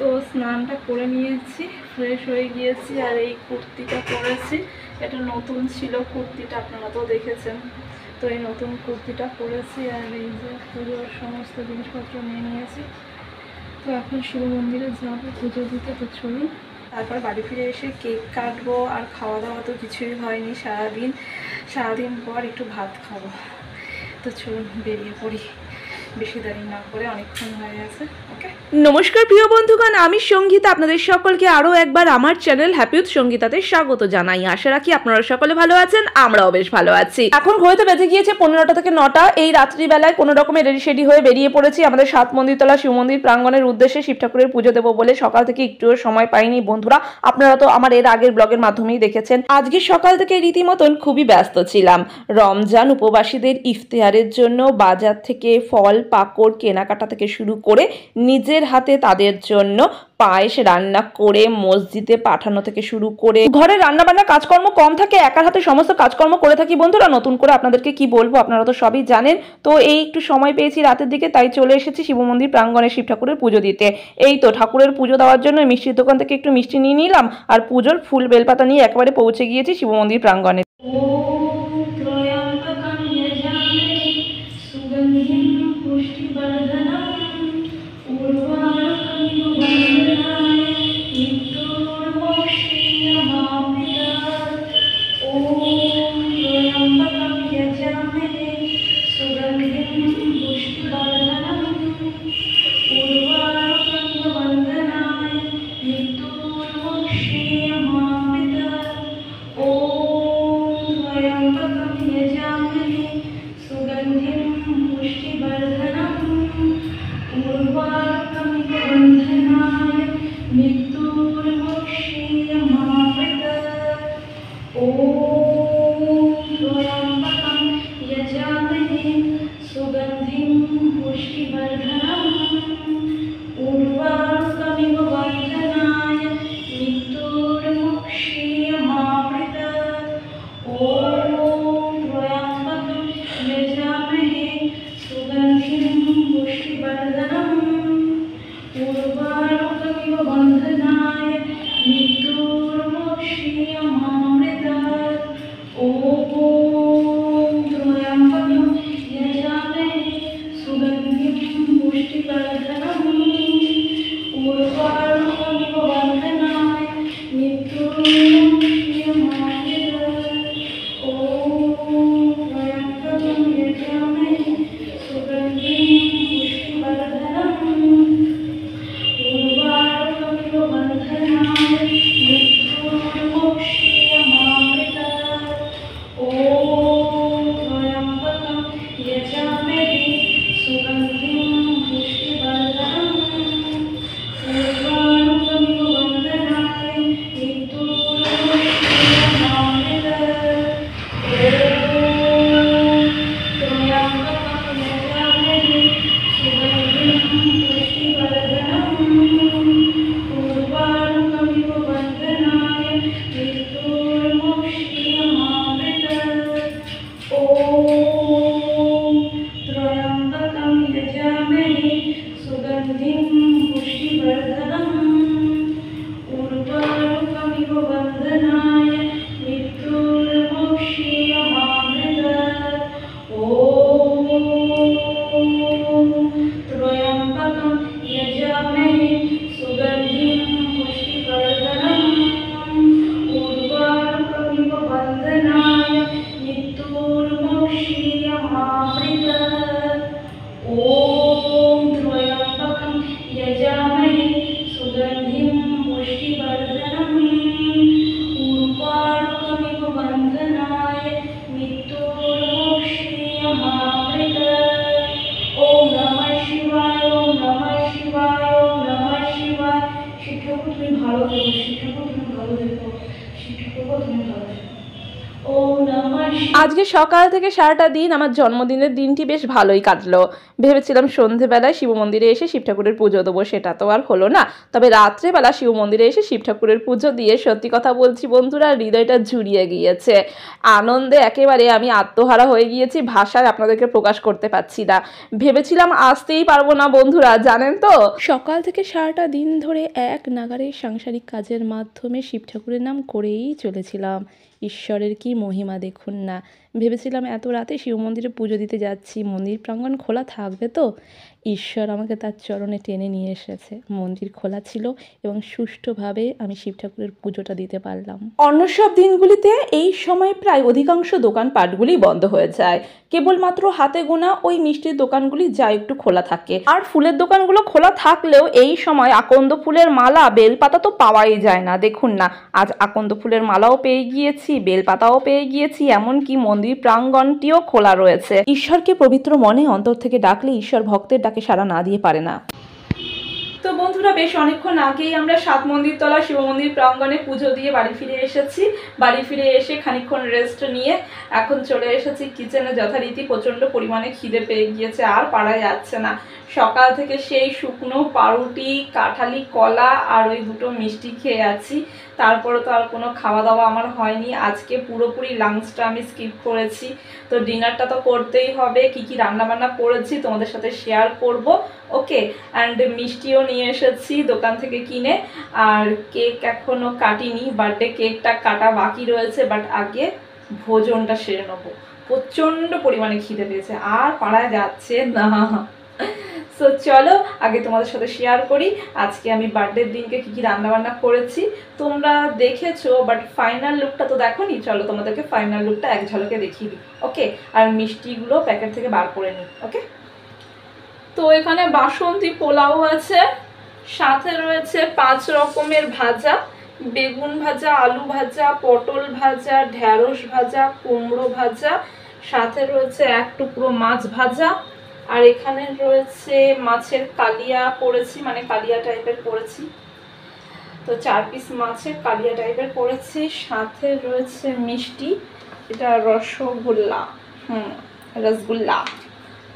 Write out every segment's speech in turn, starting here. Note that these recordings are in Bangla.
তো স্নানটা করে নিয়েছি, ফ্রেশ হয়ে গিয়েছি, আর এই কুর্তিটা পরেছি। এটা নতুন ছিল কুর্তিটা, আপনারা তো দেখেছেন। তো এই নতুন কুর্তিটা পরেছি, আর এই যে পুজোর সমস্ত জিনিসপত্র নিয়ে নিয়েছি। তো এখন শিব মন্দিরে যাবো পুজো দিতে, তো চলুন। তারপর বাড়ি ফিরে এসে কেক কাটবো, আর খাওয়া দাওয়া তো কিছুই হয়নি সারাদিন পর একটু ভাত খাবো। তো চলুন বেরিয়ে পড়ি, বেশি দেরি না করে, অনেকক্ষণ হয়ে গেছে। ওকে, নমস্কার প্রিয় বন্ধুগণ, আমি সঙ্গীতা। আপনাদের সকলকে আরও একবার আমার চ্যানেল হ্যাপি উইথ সঙ্গীতাতে স্বাগত জানাই। আশা রাখি আপনারা সকলে ভালো আছেন, আমরাও বেশ ভালো আছি। এখন ঘড়িতে বেজে গিয়েছে 15টা থেকে 9টা। এই রাত্রিবেলায় কোনো রকমের রেডি সেডি হয়ে বেরিয়ে পড়েছি আমাদের 7 মন্দিরতলা শিব মন্দির প্রাঙ্গণের উদ্দেশ্যে শিব ঠাকুরের পুজো দেবো বলে। সকাল থেকে একটুও সময় পাইনি বন্ধুরা, আপনারা তো আমার এর আগের ব্লগের মাধ্যমেই দেখেছেন। আজকে সকাল থেকে রীতিমতন খুবই ব্যস্ত ছিলাম। রমজান উপবাসীদের ইফতিহারের জন্য বাজার থেকে ফল পাকড় কেনাকাটা থেকে শুরু করে নিজের হাতে তাদের জন্য পায়েস রান্না করে মসজিদে পাঠানো থেকে শুরু করে ঘরে রান্না বান্না কাজকর্ম কম থাকে, একার হাতে সমস্ত কাজকর্ম করে থাকি বন্ধুরা। নতুন করে আপনাদেরকে কি বলবো, আপনারা তো সবই জানেন। তো এই একটু সময় পেয়েছি রাতের দিকে, তাই চলে এসেছি শিব মন্দির প্রাঙ্গণে শিব ঠাকুরের পুজো দিতে। এই তো ঠাকুরের পুজো দেওয়ার জন্য মিষ্টির দোকান থেকে একটু মিষ্টি নিয়ে নিলাম, আর পুজোর ফুল বেলপাতা নিয়ে একেবারে পৌঁছে গিয়েছি শিব মন্দির প্রাঙ্গণে। Om Namah আজকে সকাল থেকে সারাটা দিন আমার জন্মদিনের দিনটি বেশ ভালোই কাটলো। ভেবেছিলাম সন্ধেবেলায় শিব মন্দিরে এসে শিব ঠাকুরের পুজো দেবো, সেটা তো আর হলো না। তবে রাত্রেবেলা শিব মন্দিরে এসে শিব ঠাকুরের পুজো দিয়ে সত্যি কথা বলছি বন্ধুরা, হৃদয়টা জুড়িয়ে গিয়েছে। আনন্দে একেবারে আমি আত্মহারা হয়ে গিয়েছি, ভাষায় আপনাদেরকে প্রকাশ করতে পারছি না। ভেবেছিলাম আসতেই পারবো না বন্ধুরা, জানেন তো। সকাল থেকে সারাটা দিন ধরে এক নাগারে সাংসারিক কাজের মাধ্যমে শিব ঠাকুরের নাম করেই চলেছিলাম। ঈশ্বরের কি মহিমা দেখুন না। ভেবেছিলাম এত রাতে শিব মন্দিরে পুজো দিতে যাচ্ছি, মন্দির প্রাঙ্গণ খোলা থাকবে তো। ঈশ্বর আমাকে তার চরণে টেনে নিয়ে এসেছে, মন্দির খোলা ছিল এবং সুষ্ঠুভাবে আমি শিব ঠাকুরের পুজোটা দিতে পারলাম। অন্য সব দিনগুলিতে এই সময় প্রায় অধিকাংশ দোকানপাটগুলি বন্ধ হয়ে যায়, কেবলমাত্র হাতে গোনা ওই মিষ্টির দোকানগুলি যা একটু খোলা থাকে। আর ফুলের দোকানগুলো খোলা থাকলেও এই সময় আকন্দ ফুলের মালা, বেলপাতা তো পাওয়াই যায় না। দেখুন না, আজ আকন্দ ফুলের মালাও পেয়ে গিয়েছি, বেলপাতাও পেয়ে গিয়েছি, এমনকি মন্দির প্রাঙ্গণটিও খোলা রয়েছে। ঈশ্বরকে পবিত্র মনে অন্তর থেকে ডাকলে ঈশ্বর ভক্তের ডাকে সাড়া না দিয়ে পারে না। তো বন্ধুরা, বেশ অনেকক্ষণ আগেই আমরা সাত মন্দির তলা শিব মন্দির প্রাঙ্গণে পুজো দিয়ে বাড়ি ফিরে এসেছি। বাড়ি ফিরে এসে খানিকক্ষণ রেস্ট নিয়ে এখন চলে এসেছি কিচেনে। যথারীতি প্রচণ্ড পরিমাণে খিদে পেয়ে গিয়েছে, আর পারা যাচ্ছে না। সকাল থেকে সেই শুকনো পাউরুটি, কাঁঠালি কলা আর ওই দুটো মিষ্টি খেয়ে আছি। তারপরে তো আর কোনো খাওয়া দাওয়া আমার হয়নি। আজকে পুরোপুরি লাঞ্চটা আমি স্কিপ করেছি। তো ডিনারটা তো করতেই হবে। কি কি রান্নাবান্না করেছি তোমাদের সাথে শেয়ার করব। ওকে, অ্যান্ড মিষ্টিও নিয়ে এসেছি দোকান থেকে কিনে। আর কেক এখনও কাটিনি, বার্থডে কেকটা কাটা বাকি রয়েছে। বাট আগে ভোজনটা সেরে নেবো। প্রচণ্ড পরিমাণে খিদে পেয়েছে, আর পারা যাচ্ছে না। সো চলো আগে তোমাদের সাথে শেয়ার করি আজকে আমি বার্থডের দিনকে কী কী রান্নাবান্না করেছি। তোমরা দেখেছো, বাট ফাইনাল লুকটা তো দেখোনি। চলো তোমাদেরকে ফাইনাল লুকটা এক ঝলকে দেখিয়ে দিই। ওকে, আর মিষ্টিগুলো প্যাকেট থেকে বার করে নিই। ওকে, তো এখানে বাসন্তী পোলাও আছে, সাথে রয়েছে 5 রকমের ভাজা, বেগুন ভাজা, আলু ভাজা, পটল ভাজা, ঢ্যাঁড়স ভাজা, কুমড়ো ভাজা, সাথে রয়েছে 1 টুকরো মাছ ভাজা। আর এখানে রয়েছে মাছের কালিয়া করেছি, মানে কালিয়া টাইপের করেছি। তো 4 পিস মাছের কালিয়া টাইপের করেছি। সাথে রয়েছে মিষ্টি, এটা রসগোল্লা, রসগোল্লা।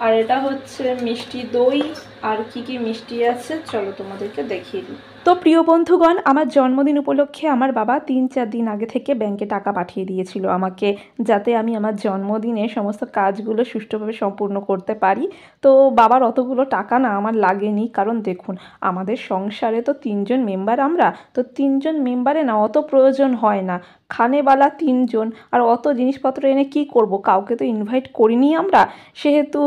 আর এটা হচ্ছে মিষ্টি দই। আর কি কি মিষ্টি আছে চলো তোমাদেরকে দেখিয়ে দিই। তো প্রিয় বন্ধুগণ, আমার জন্মদিন উপলক্ষে আমার বাবা 3-4 দিন আগে থেকে ব্যাংকে টাকা পাঠিয়ে দিয়েছিল আমাকে, যাতে আমি আমার জন্মদিনে সমস্ত কাজগুলো সুষ্ঠুভাবে সম্পূর্ণ করতে পারি। তো বাবার অতগুলো টাকা না আমার লাগেনি, কারণ দেখুন আমাদের সংসারে তো 3 জন মেম্বার আমরা, তো 3 জন মেম্বারে না অত প্রয়োজন হয় না। খানেবালা 3 জন, আর অত জিনিসপত্র এনে কি করব, কাউকে তো ইনভাইট করিনি আমরা। সেহেতু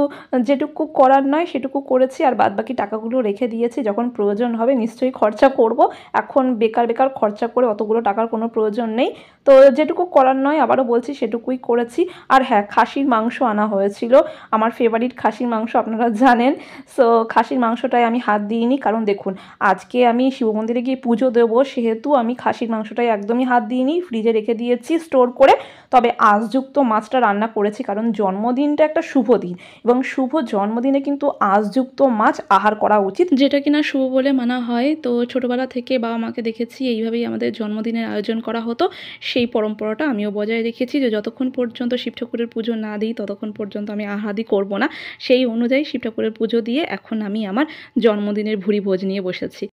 যেটুকু করার নয় সেটুকু করেছি, আর বাদবাকি টাকাগুলো রেখে দিয়েছি। যখন প্রয়োজন হবে নিশ্চয়ই খরচা করব। এখন বেকার বেকার খরচা করে অতগুলো টাকার কোনো প্রয়োজন নেই। তো যেটুকু করার নয় আবারও বলছি সেটুকুই করেছি। আর হ্যাঁ, খাসির মাংস আনা হয়েছিল, আমার ফেভারিট খাসির মাংস, আপনারা জানেন। সো খাসির মাংসটায় আমি হাত দিইনি, কারণ দেখুন আজকে আমি শিব মন্দিরে গিয়ে পুজো দেবো, সেহেতু আমি খাসির মাংসটায় একদমই হাত দিইনি, ফ্রিজে রেখে দিয়েছি স্টোর করে। তবে আঁশযুক্ত মাছটা রান্না করেছি, কারণ জন্মদিনটা একটা শুভ দিন, এবং শুভ জন্মদিনে কিন্তু আঁশযুক্ত মাছ আহার করা উচিত, যেটা কিনা শুভ বলে মানা হয়। তো ছোটোবেলা থেকে বাবা মাকে দেখেছি এইভাবেই আমাদের জন্মদিনের আয়োজন করা হতো। সেই পরম্পরাটা আমিও বজায় রেখেছি, যে যতক্ষণ পর্যন্ত শিব ঠাকুরের পুজো না দিই ততক্ষণ পর্যন্ত আমি আহাদি করব না। সেই অনুযায়ী শিব ঠাকুরের পুজো দিয়ে এখন আমি আমার জন্মদিনের ভুরি ভোজ নিয়ে বসেছি।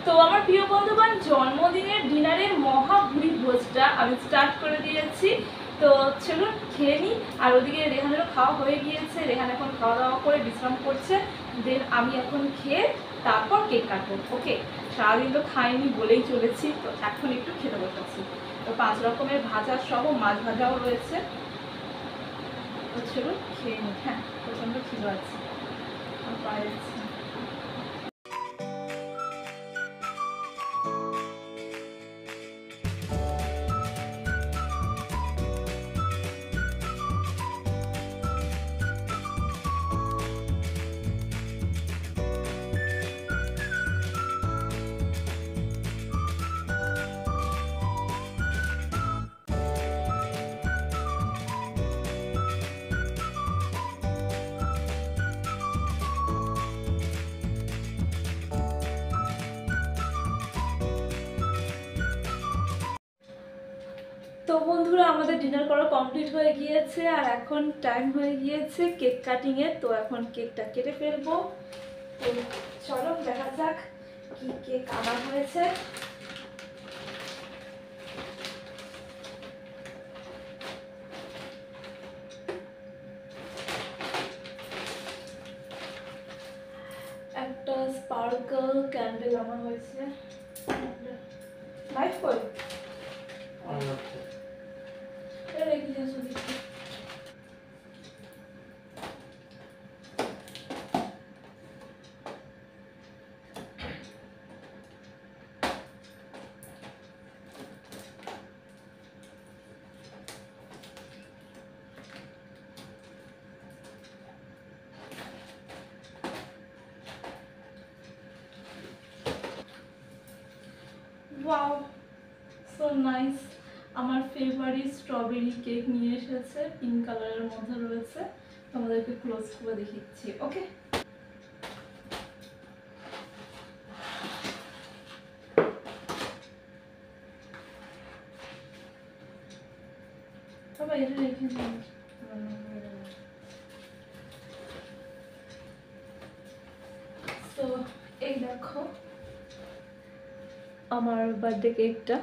তো আমার প্রিয় বন্ধুগণ, জন্মদিনের ডিনারের মহা ভুরি ভোজটা আমি স্টার্ট করে দিয়েছি। তো চলুন খেয়ে নিই। আর ওদিকে রেহানেরও খাওয়া হয়ে গিয়েছে, রেহান এখন খাওয়া দাওয়া করে বিশ্রাম করছে। দেন আমি এখন খেয়ে তারপর কেক কাটবো। ওকে, সারাদিন তো খাইনি বলেই চলেছি, তো এখন একটু খেতে বসেছি। তো 5 রকমের ভাজা সহ মাছ ভাজাও রয়েছে। তো চলুন খেয়ে নিই। হ্যাঁ, প্রচণ্ড খিদে আছে, পায়ে যাচ্ছে। তো বন্ধুরা আমাদের ডিনার করা কমপ্লিট হয়ে গিয়েছে আর এখন টাইম হয়ে গিয়েছে কেক কাটিং এর। তো এখন কেকটা কেটে ফেলবো। তো চলো দেখা যাক কি কেক আনা হয়েছে। একটা স্পার্কল ক্যান্ডেল আনা হয়েছে। লাইট কই এটা রেখে দিয়েছো দেখি। Wow so nice. আমার ফেভারিট স্ট্রবেরি কেক নিয়ে এসেছে, পিঙ্ক কালারের মধ্যে রয়েছে। তোমাদেরকে ক্লোজ করে দেখিয়েছি। ওকে বাবা এটা রেখে দিন। তো এই দেখো আমার বার্থডে কেকটা,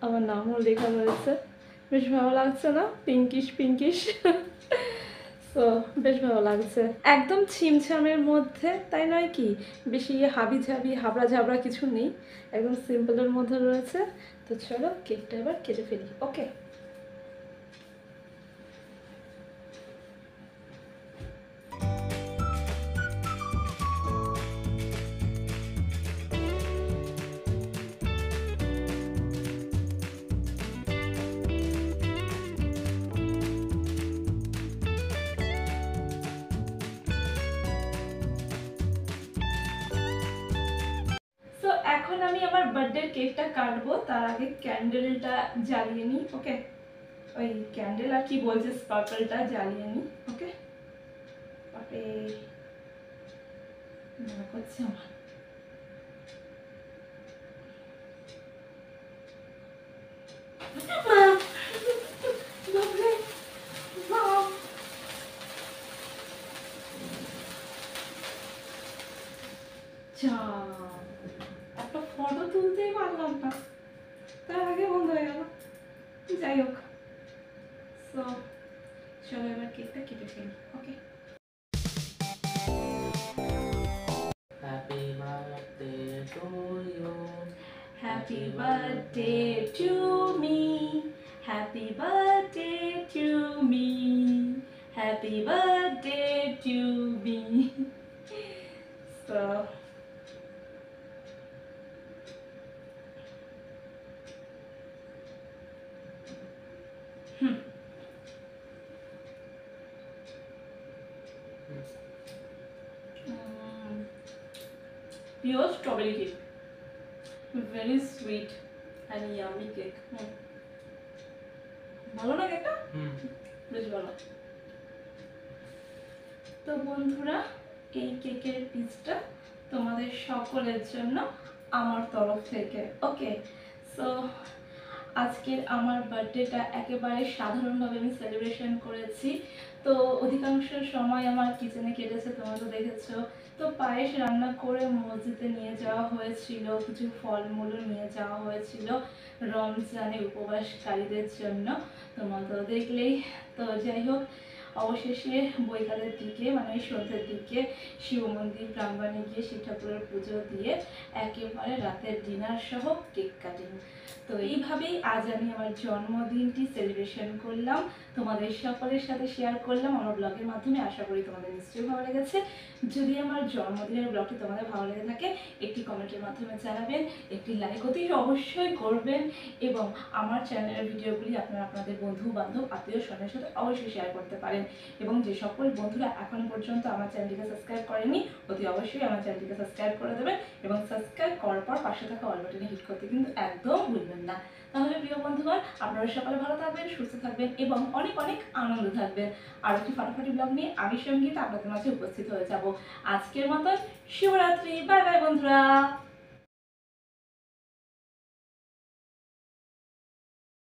আমার নামও লেখা রয়েছে। বেশ ভালো লাগছে না? Pinkish pinkish. তো বেশ ভালো লাগছে, একদম ছিমছামের মধ্যে, তাই নয় কি? বেশি হাবি ঝাবি হাবড়া ঝাবড়া কিছু নেই, একদম সিম্পলের মধ্যে রয়েছে। তো চলো কেকটা এবার কেটে ফেলি। ওকে এখন আমি আমার বার্থডে কেকটা কাটবো, তার আগে ক্যান্ডেলটা জ্বালিয়ে নিই। ওকে ওই ক্যান্ডেল আর কি বলছে স্পার্কলটা জ্বালিয়ে নিই। ওকে ওকে মনে করছে আমার একটা ফটো তুলতেই পারলাম না, তার আগে বন্ধ হয়ে গেল। যাই হোক, সো চলো এবার কেকটা কেটে ফেলি। ওকে Happy birthday to you. Happy birthday to me. Happy birthday to me. Happy birthday to me. So pure strawberry cake, very sweet and yummy cake. ভালো না কেকটা? বেশ ভালো। তো বন্ধুরা এই কেকের পিসটা তোমাদের সকলের জন্য আমার তরফ থেকে। ওকে সো আজকের আমার বার্থডেটা একেবারে সাধারণভাবে আমি সেলিব্রেশন করেছি। তো অধিকাংশ সময় আমার কিচেনে কেটেছে, তোমরা তো দেখেছো। তো পায়েস রান্না করে মসজিদে নিয়ে যাওয়া হয়েছিল, কিছু ফলমূলও নিয়ে যাওয়া হয়েছিল রমজানে উপবাসকারীদের জন্য, তোমরা তো দেখলেই। তো যাই হোক, অবশেষে বৈকালের দিকে মানে সন্ধ্যের দিকে শিব মন্দির প্রাঙ্গণে গিয়ে শিব ঠাকুরের পুজো দিয়ে একেবারে রাতের ডিনার সহ কেক কাটিং। তো এইভাবেই আজ আমি আমার জন্মদিনটি সেলিব্রেশন করলাম, তোমাদের সকলের সাথে শেয়ার করলাম আমার ব্লগের মাধ্যমে। আশা করি তোমাদের নিশ্চয়ই ভালো লেগেছে। যদি আমার জন্মদিনের ব্লগটি তোমাদের ভালো লেগে থাকে একটি কমেন্টের মাধ্যমে জানাবেন, একটি লাইক অতি অবশ্যই করবেন, এবং আমার চ্যানেলের ভিডিওগুলি আপনারা আপনাদের বন্ধু বান্ধব আত্মীয় স্বজনের সাথে অবশ্যই শেয়ার করতে পারেন। এবং যে সকল বন্ধুরা এখন পর্যন্ত আমার চ্যানেলটিকে সাবস্ক্রাইব করেনি অতি অবশ্যই আমার চ্যানেলটিকে সাবস্ক্রাইব করে দেবেন, এবং সাবস্ক্রাইব করার পর পাশে থাকা অল বাটনে হিট করতে কিন্তু একদম ভুলবেন না। তাহলে প্রিয় বন্ধুগণ, আপনারা সকালে ভালো থাকবেন, সুস্থ থাকবেন এবং অনেক অনেক আনন্দ থাকবেন। আর একটি ফাটাফাটি ব্লগ নিয়ে আমি সঙ্গীত আপনাদের মাঝে উপস্থিত হয়ে যাব। আজকের মতো শুভরাত্রি, বাই বাই বন্ধুরা।